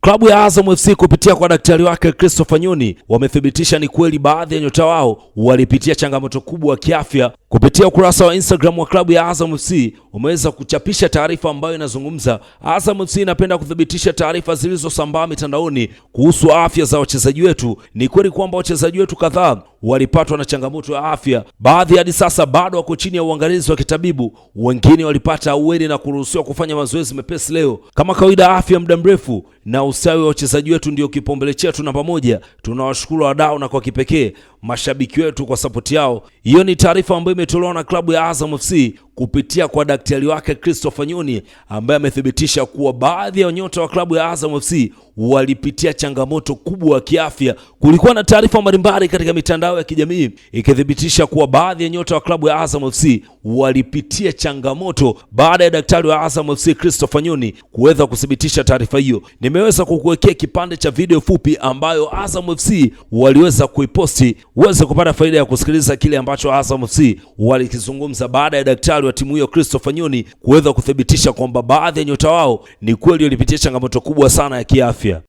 Klabu ya Azam FC kupitia kwa daktari wake Christopher Nyoni wamethibitisha ni kweli baadhi ya nyota wao walipitia changamoto kubwa ya kiafya. Kupitia ukurasa wa Instagram wa klabu ya Azam FC umeweza kuchapisha taarifa ambayo inazungumza, Azam FC inapenda kuthibitisha taarifa zilizosambaa mitandaoni kuhusu afya za wachezaji wetu. Ni kweli kwamba wachezaji wetu kadhaa walipatwa na changamoto ya afya. Baadhi hadi sasa bado wako chini ya uangalizi wa kitabibu, wengine walipata ahueni na kuruhusiwa kufanya mazoezi mepesi leo. Kama kawaida, afya muda mrefu na ustawi wa wachezaji wetu ndio kipaumbele chetu namba moja. Tunawashukuru wadau na kwa kipekee mashabiki wetu kwa support yao. Hiyo ni taarifa ambayo imetolewa na klabu ya Azam FC kupitia kwa daktari wake Christopher Nyoni, ambaye amethibitisha kuwa baadhi ya nyota wa klabu ya Azam FC walipitia changamoto kubwa ya kiafya. Kulikuwa na taarifa mbalimbali katika mitandao ya kijamii ikithibitisha kuwa baadhi ya nyota wa klabu ya Azam FC walipitia changamoto baada ya daktari wa Azam FC Christopher Nyoni kuweza kuthibitisha taarifa hiyo. Nimeweza kukuwekea kipande cha video fupi ambayo Azam FC waliweza kuiposti uweze kupata faida ya kusikiliza kile ambacho Azam FC walikizungumza baada ya daktari wa timu hiyo Christopher Nyoni kuweza kuthibitisha kwamba baadhi ya nyota wao ni kweli walipitia changamoto kubwa sana ya kiafya.